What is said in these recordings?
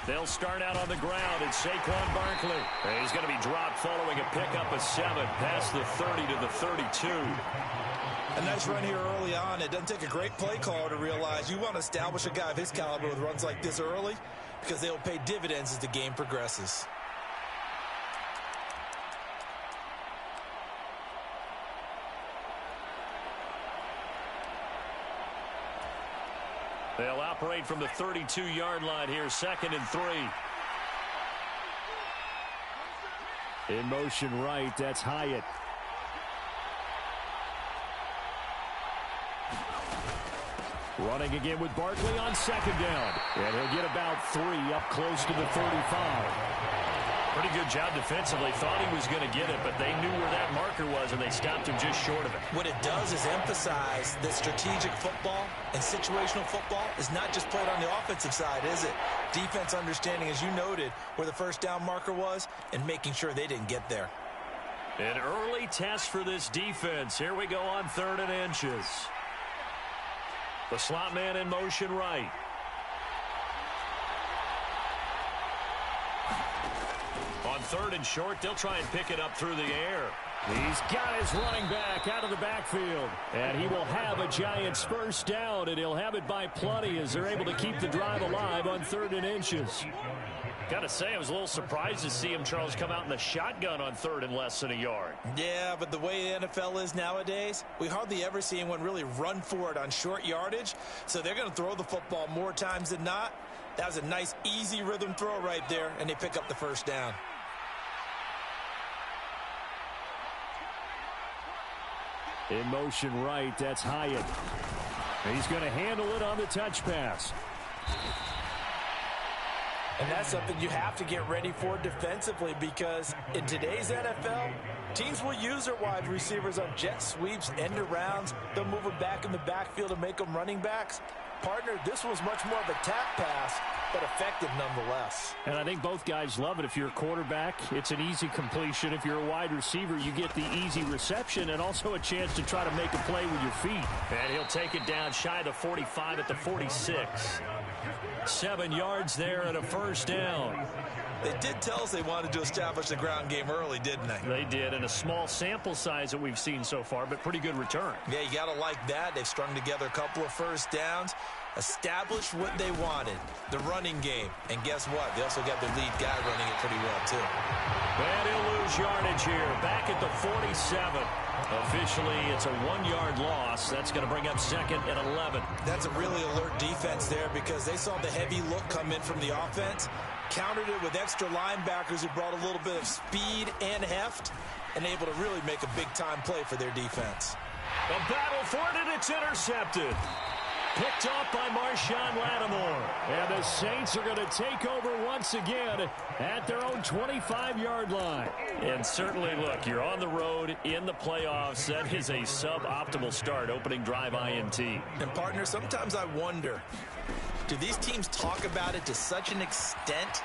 They'll start out on the ground. It's Saquon Barkley. He's going to be dropped following a pickup of 7 past the 30 to the 32. A nice run here early on. It doesn't take a great play caller to realize you want to establish a guy of his caliber with runs like this early because they will pay dividends as the game progresses. They'll operate from the 32-yard line here, 2nd and 3. In motion right, that's Hyatt. Running again with Barkley on 2nd down. And he'll get about 3 up close to the 35. Pretty good job defensively. Thought he was going to get it, but they knew where that marker was, and they stopped him just short of it. What it does is emphasize that strategic football and situational football is not just played on the offensive side, is it? Defense understanding, as you noted, where the first down marker was and making sure they didn't get there. An early test for this defense. Here we go on 3rd and inches. The slot man in motion right. On 3rd and short, they'll try and pick it up through the air. He's got his running back out of the backfield. And he will have a Giants first down, and he'll have it by plenty as they're able to keep the drive alive on 3rd and inches. Got to say, I was a little surprised to see him, Charles, come out in the shotgun on 3rd and less than a yard. Yeah, but the way the NFL is nowadays, we hardly ever see anyone really run for it on short yardage. So they're going to throw the football more times than not. That was a nice, easy rhythm throw right there, and they pick up the first down. In motion right, that's Hyatt. He's going to handle it on the touch pass. And that's something you have to get ready for defensively because in today's NFL, teams will use their wide receivers on jet sweeps, end arounds. They'll move them back in the backfield and make them running backs. Partner, this was much more of a tap pass, but effective nonetheless. And I think both guys love it. If you're a quarterback, it's an easy completion. If you're a wide receiver, you get the easy reception and also a chance to try to make a play with your feet. And he'll take it down shy of the 45 at the 46. 7 yards there and a first down. They did tell us they wanted to establish the ground game early, didn't they? They did, and a small sample size that we've seen so far, but pretty good return. Yeah, you got to like that. They've strung together a couple of first downs, established what they wanted, the running game. And guess what? They also got their lead guy running it pretty well, too. And he'll lose yardage here, back at the 47. Officially, it's a 1-yard loss. That's going to bring up 2nd and 11. That's a really alert defense there because they saw the heavy look come in from the offense, countered it with extra linebackers who brought a little bit of speed and heft, and able to really make a big-time play for their defense. A battle for it, and it's intercepted. Picked off by Marshawn Lattimore. And the Saints are going to take over once again at their own 25-yard line. And certainly, look, you're on the road in the playoffs. That is a suboptimal start, opening drive INT. And, partner, sometimes I wonder, do these teams talk about it to such an extent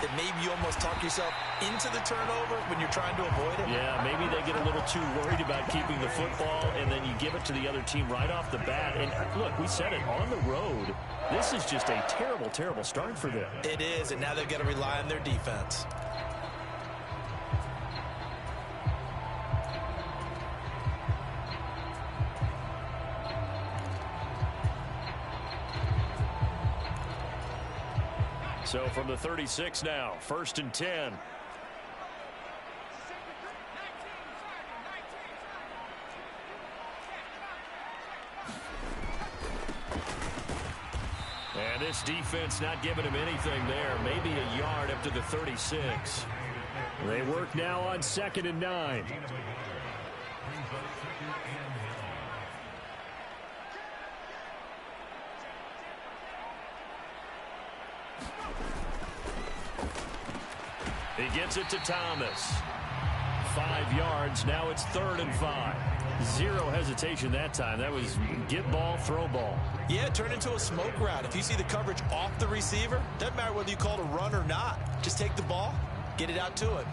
that maybe you almost talk yourself into the turnover when you're trying to avoid it? Yeah, maybe they get a little too worried about keeping the football, and then you give it to the other team right off the bat. And look, we said it, on the road, this is just a terrible, terrible start for them. It is, and now they've got to rely on their defense. So from the 36 now, 1st and 10. And this defense not giving him anything there. Maybe a yard up to the 36. They work now on 2nd and 9. He gets it to Thomas. 5 yards. Now it's 3rd and 5. Zero hesitation that time. That was get ball, throw ball. Yeah, it turned into a smoke route. If you see the coverage off the receiver, doesn't matter whether you call it a run or not. Just take the ball, get it out to him.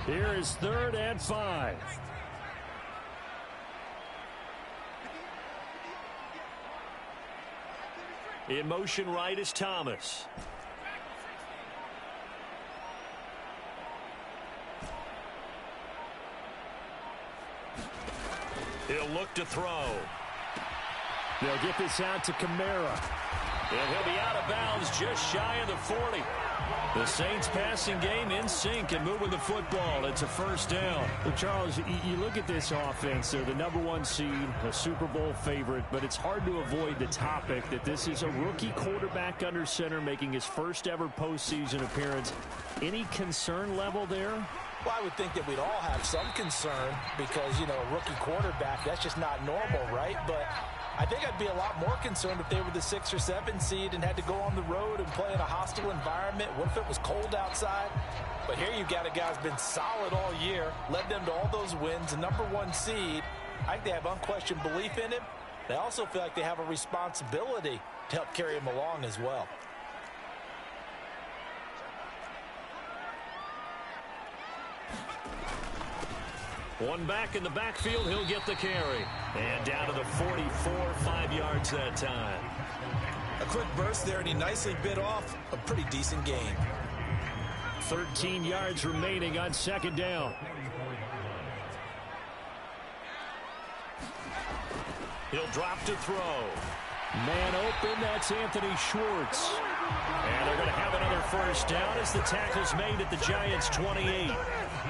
Here is 3rd and 5. In motion right is Thomas. He'll look to throw. They'll get this out to Kamara. And he'll be out of bounds just shy of the 40. The Saints passing game in sync and moving the football. It's a first down. Well, Charles, you look at this offense. They're the #1 seed, a Super Bowl favorite, but it's hard to avoid the topic that this is a rookie quarterback under center making his first ever postseason appearance. Any concern level there? Well, I would think that we'd all have some concern because, you know, a rookie quarterback, that's just not normal, right? But I think I'd be a lot more concerned if they were the 6 or 7 seed and had to go on the road and play in a hostile environment. What if it was cold outside? But here you've got a guy who's been solid all year, led them to all those wins, a #1 seed. I think they have unquestioned belief in him. They also feel like they have a responsibility to help carry him along as well. One back in the backfield, he'll get the carry. And down to the 44, 5 yards that time. A quick burst there, and he nicely bit off a pretty decent gain. 13 yards remaining on second down. He'll drop to throw. Man open, that's Anthony Schwartz. And they're going to have another first down as the tackle's made at the Giants' 28.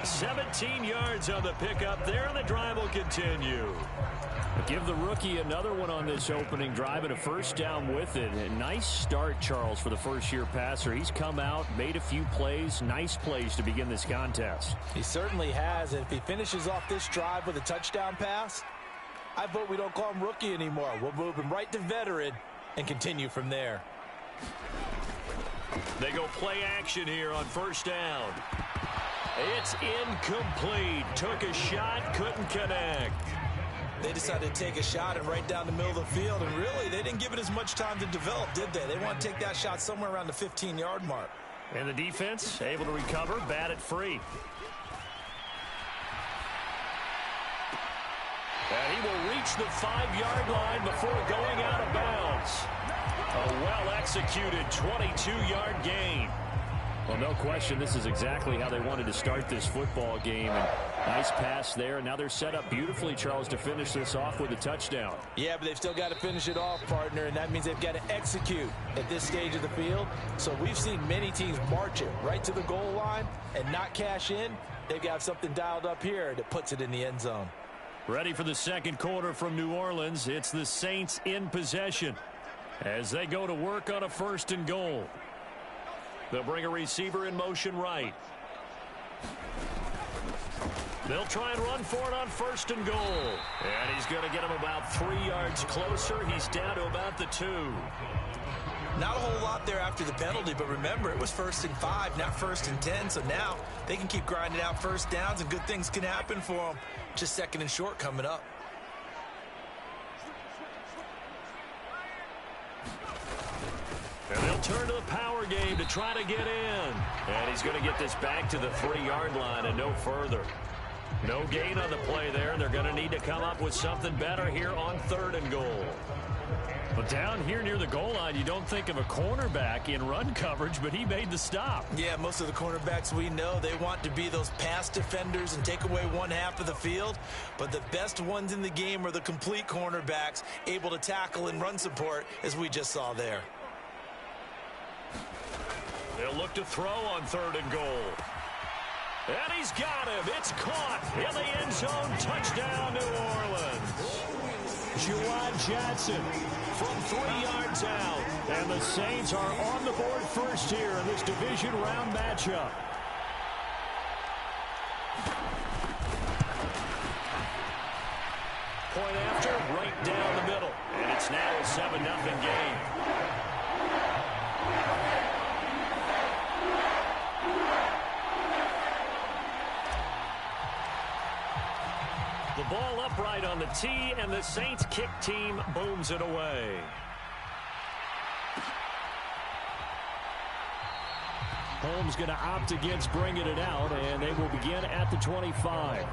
17 yards on the pickup there, and the drive will continue. Give the rookie another one on this opening drive and a first down with it. A nice start, Charles, for the first-year passer. He's come out, made a few plays, nice plays to begin this contest. He certainly has, and if he finishes off this drive with a touchdown pass, I vote we don't call him rookie anymore. We'll move him right to veteran and continue from there. They go play action here on first down. It's incomplete. Took a shot, couldn't connect. They decided to take a shot and right down the middle of the field, and really, they didn't give it as much time to develop, did they? They want to take that shot somewhere around the 15-yard mark. And the defense able to recover, bat it free. And he will reach the 5-yard line before going out of bounds. A well-executed 22-yard gain. Well, no question, this is exactly how they wanted to start this football game. And nice pass there. Now they're set up beautifully, Charles, to finish this off with a touchdown. Yeah, but they've still got to finish it off, partner, and that means they've got to execute at this stage of the field. So we've seen many teams march it right to the goal line and not cash in. They've got something dialed up here that puts it in the end zone. Ready for the second quarter from New Orleans. It's the Saints in possession as they go to work on a 1st and goal. They'll bring a receiver in motion right. They'll try and run for it on 1st and goal. And he's going to get him about 3 yards closer. He's down to about the 2. Not a whole lot there after the penalty, but remember, it was 1st and 5, not 1st and 10. So now they can keep grinding out first downs, and good things can happen for them. Just 2nd and short coming up. And they'll turn to the power game to try to get in. And he's going to get this back to the 3-yard line and no further. No gain on the play there, and they're going to need to come up with something better here on 3rd and goal. But down here near the goal line, you don't think of a cornerback in run coverage, but he made the stop. Yeah, most of the cornerbacks we know, they want to be those pass defenders and take away one half of the field. But the best ones in the game are the complete cornerbacks, able to tackle and run support, as we just saw there. They'll look to throw on 3rd and goal. And he's got him. It's caught in the end zone. Touchdown, New Orleans. Juwan Johnson from 3 yards out. And the Saints are on the board first here in this division round matchup. Point after, right down the middle. And it's now a 7-0 game. The ball upright on the tee, and the Saints kick team booms it away. Holmes going to opt against bringing it out, and they will begin at the 25.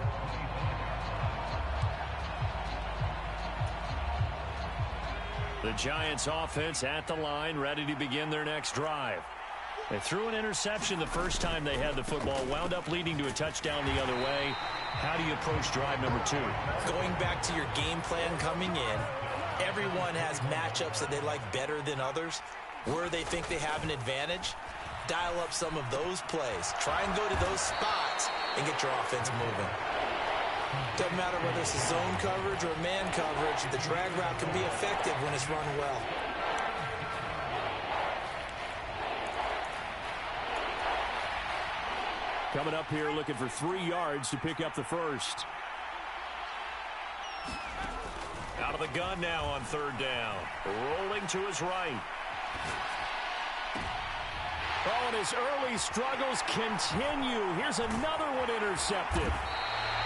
The Giants offense at the line, ready to begin their next drive. They threw an interception the first time they had the football, wound up leading to a touchdown the other way. How do you approach drive number 2? Going back to your game plan coming in, everyone has matchups that they like better than others. Where they think they have an advantage, dial up some of those plays. Try and go to those spots and get your offense moving. Doesn't matter whether it's a zone coverage or man coverage, the drag route can be effective when it's run well. Coming up here looking for 3 yards to pick up the first. Out of the gun now on 3rd down. Rolling to his right. Oh, and his early struggles continue. Here's another one intercepted.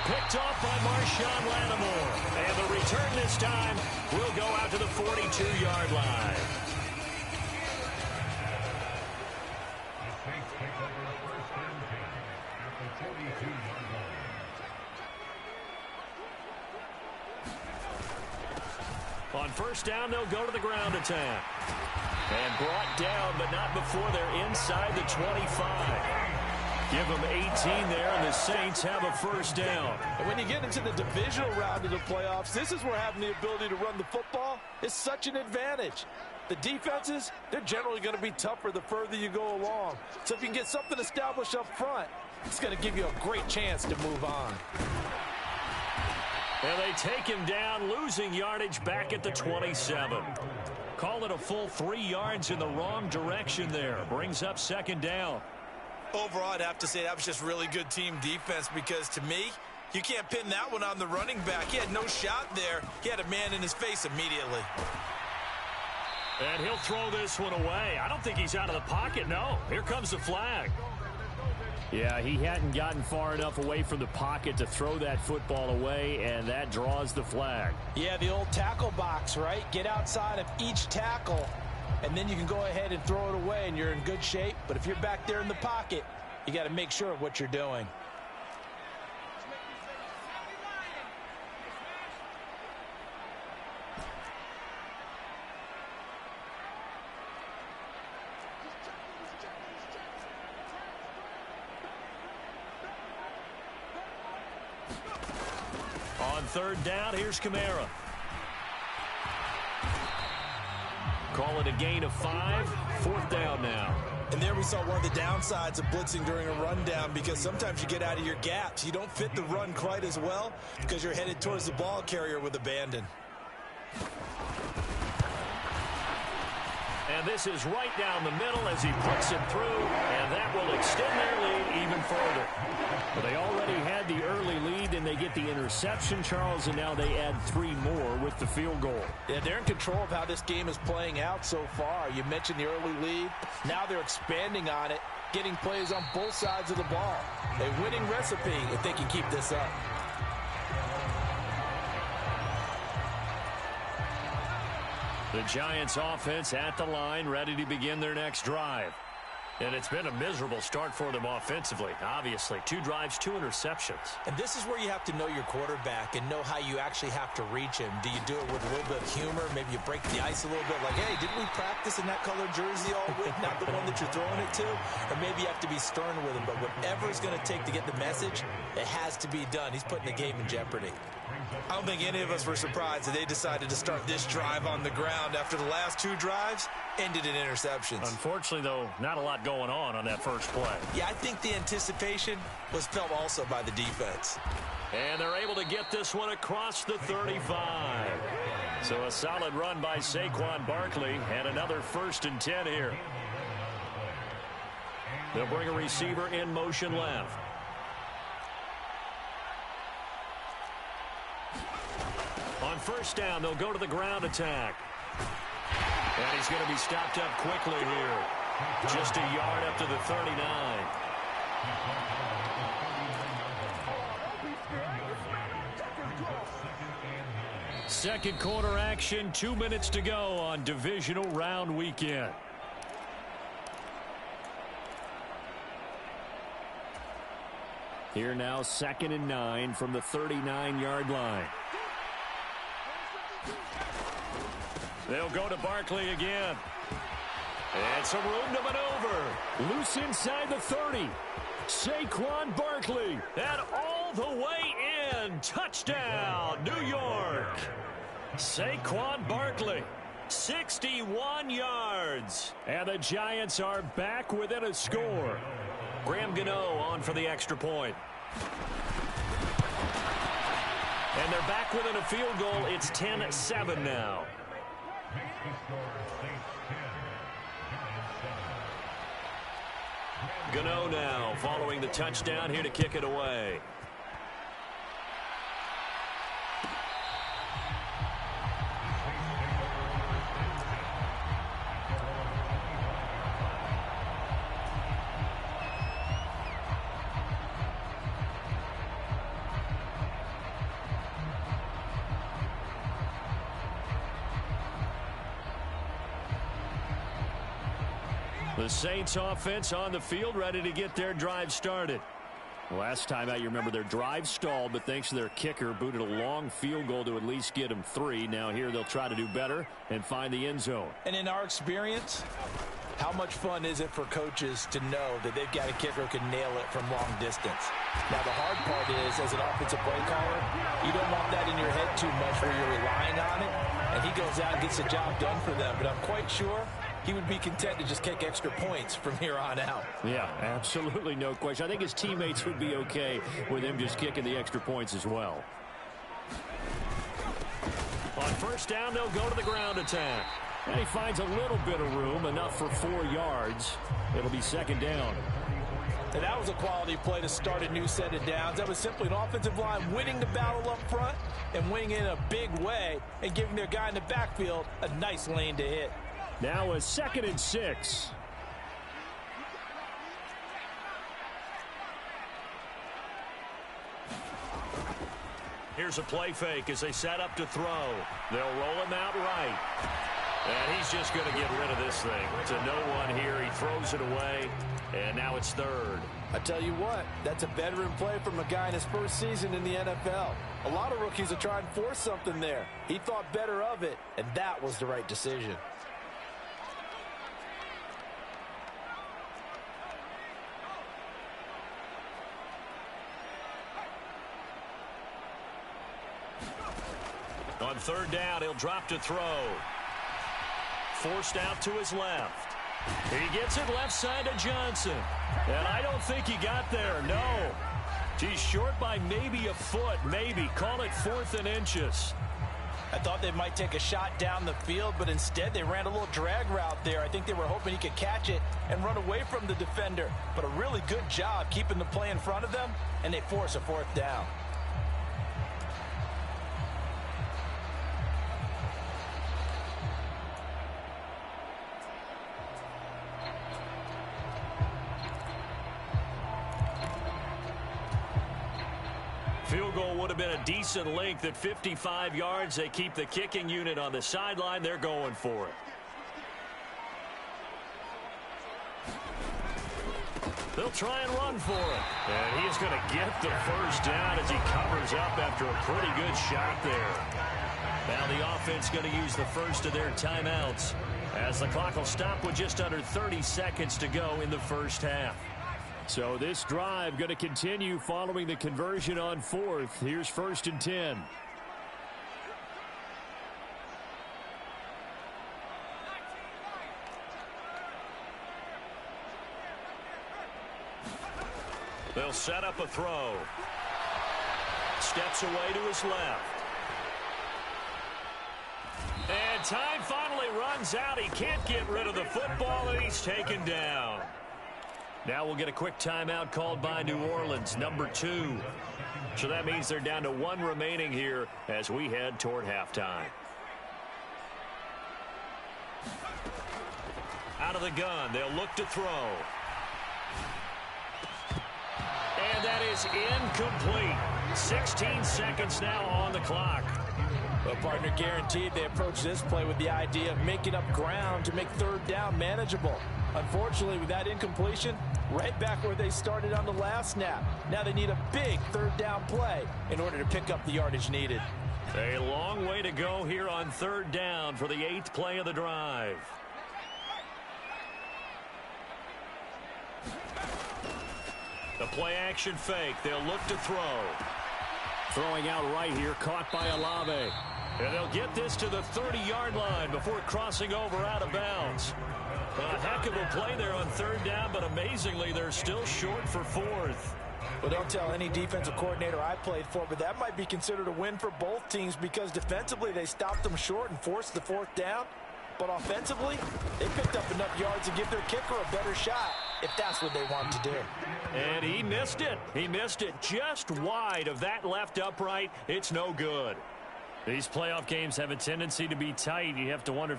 Picked off by Marshawn Lattimore. And the return this time will go out to the 42-yard line. On 1st down, they'll go to the ground attack. And brought down, but not before they're inside the 25. Give them 18 there, and the Saints have a 1st down. And when you get into the divisional round of the playoffs, this is where having the ability to run the football is such an advantage. The defenses, they're generally going to be tougher the further you go along. So if you can get something established up front, it's going to give you a great chance to move on. And they take him down, losing yardage back at the 27. Call it a full 3 yards in the wrong direction there. Brings up 2nd down. Overall, I'd have to say that was just really good team defense because, to me, you can't pin that one on the running back. He had no shot there. He had a man in his face immediately. And he'll throw this one away. I don't think he's out of the pocket, no. Here comes the flag. Yeah, he hadn't gotten far enough away from the pocket to throw that football away, and that draws the flag. Yeah, the old tackle box, right? Get outside of each tackle, and then you can go ahead and throw it away, and you're in good shape. But if you're back there in the pocket, you got to make sure of what you're doing. On 3rd down, here's Kamara. Call it a gain of 5. 4th down now. And there we saw one of the downsides of blitzing during a rundown, because sometimes you get out of your gaps. You don't fit the run quite as well because you're headed towards the ball carrier with abandon. And this is right down the middle as he puts it through, and that will extend their lead even further. Well, they already had the early lead, and they get the interception, Charles, and now they add 3 more with the field goal. Yeah, they're in control of how this game is playing out so far. You mentioned the early lead. Now they're expanding on it, getting plays on both sides of the ball. A winning recipe if they can keep this up. The Giants offense at the line, ready to begin their next drive. And it's been a miserable start for them offensively, obviously. 2 drives, 2 interceptions. And this is where you have to know your quarterback and know how you actually have to reach him. Do you do it with a little bit of humor? Maybe you break the ice a little bit, like, hey, didn't we practice in that colored jersey all week, not the one that you're throwing it to? Or maybe you have to be stern with him. But whatever it's going to take to get the message, it has to be done. He's putting the game in jeopardy. I don't think any of us were surprised that they decided to start this drive on the ground after the last 2 drives ended in interceptions. Unfortunately, though, not a lot going on that first play. Yeah, I think the anticipation was felt also by the defense. And they're able to get this one across the 35. So a solid run by Saquon Barkley, and another 1st and 10 here. They'll bring a receiver in motion left. On 1st down, they'll go to the ground attack. And he's going to be stopped up quickly here. Just a yard up to the 39. Second quarter action, 2 minutes to go on divisional round weekend. Here now, 2nd and 9 from the 39-yard line. They'll go to Barkley again. And some room to maneuver. Loose inside the 30. Saquon Barkley. And all the way in. Touchdown, New York. Saquon Barkley, 61 yards. And the Giants are back within a score. Graham Gano on for the extra point. And they're back within a field goal. It's 10-7 now. Gano now following the touchdown here to kick it away. The Saints offense on the field, ready to get their drive started. Last time out, you remember their drive stalled, but thanks to their kicker, booted a long field goal to at least get them 3. Now here they'll try to do better and find the end zone. And in our experience, how much fun is it for coaches to know that they've got a kicker who can nail it from long distance? Now, the hard part is, as an offensive play caller, you don't want that in your head too much where you're relying on it, and he goes out and gets the job done for them. But I'm quite sure he would be content to just kick extra points from here on out. Yeah, absolutely no question. I think his teammates would be okay with him just kicking the extra points as well. On first down, they'll go to the ground attack. And he finds a little bit of room, enough for 4 yards. It'll be second down. And that was a quality play to start a new set of downs. That was simply an offensive line winning the battle up front and winning in a big way and giving their guy in the backfield a nice lane to hit. Now a 2nd and 6. Here's a play fake as they set up to throw. They'll roll him out right. And he's just going to get rid of this thing. To no one here. He throws it away. And now it's 3rd. I tell you what, that's a veteran play from a guy in his first season in the NFL. A lot of rookies are trying to force something there. He thought better of it, and that was the right decision. On 3rd down, he'll drop to throw. Forced out to his left. He gets it left side to Johnson. And I don't think he got there, no. He's short by maybe a foot, maybe. Call it 4th and inches. I thought they might take a shot down the field, but instead they ran a little drag route there. I think they were hoping he could catch it and run away from the defender. But a really good job keeping the play in front of them, and they force a 4th down. Field goal would have been a decent length at 55 yards. They keep the kicking unit on the sideline. They're going for it. They'll try and run for it. And he's going to get the first down as he covers up after a pretty good shot there. Now the offense going to use the first of their timeouts as the clock will stop with just under 30 seconds to go in the first half. So this drive going to continue following the conversion on 4th. Here's 1st and 10. They'll set up a throw. Steps away to his left. And time finally runs out. He can't get rid of the football, and he's taken down. Now we'll get a quick timeout called by New Orleans, number 2. So that means they're down to 1 remaining here as we head toward halftime. Out of the gun, they'll look to throw. And that is incomplete. 16 seconds now on the clock. Well, partner, guaranteed they approach this play with the idea of making up ground to make 3rd down manageable. Unfortunately, with that incompletion, right back where they started on the last snap. Now they need a big 3rd down play in order to pick up the yardage needed. A long way to go here on third down for the 8th play of the drive. The play action fake. They'll look to throw. Throwing out right here, caught by Olave. And they'll get this to the 30-yard line before crossing over out of bounds. A heck of a play there on third down, but amazingly, they're still short for 4th. Well, don't tell any defensive coordinator I played for, but that might be considered a win for both teams because defensively they stopped them short and forced the 4th down. But offensively, they picked up enough yards to give their kicker a better shot if that's what they want to do. And he missed it. He missed it just wide of that left upright. It's no good. These playoff games have a tendency to be tight. You have to wonder